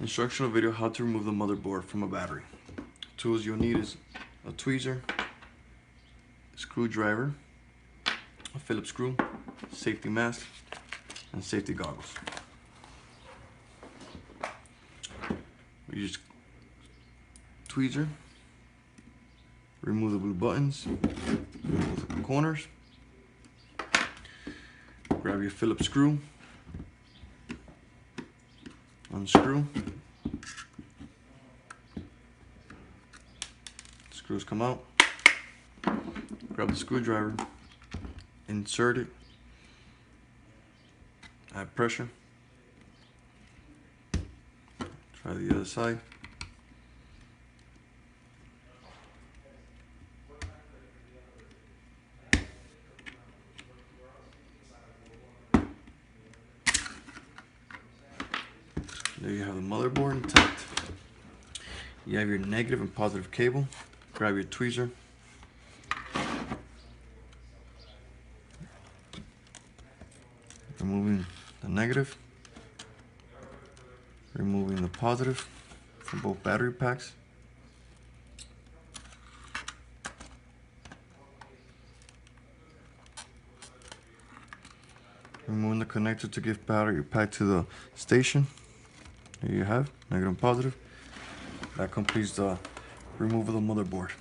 Instructional video how to remove the motherboard from a battery. Tools you'll need is a tweezer, a screwdriver, a Phillips screw, safety mask, and safety goggles. We use tweezer, remove the blue buttons, remove the corners, grab your Phillips screw, unscrew, screws come out, grab the screwdriver, insert it, add pressure, try the other side. There you have the motherboard intact. You have your negative and positive cable. Grab your tweezer. Removing the negative. Removing the positive from both battery packs. Removing the connector to give battery pack to the station. Here you have negative and positive. That completes the removal of the motherboard.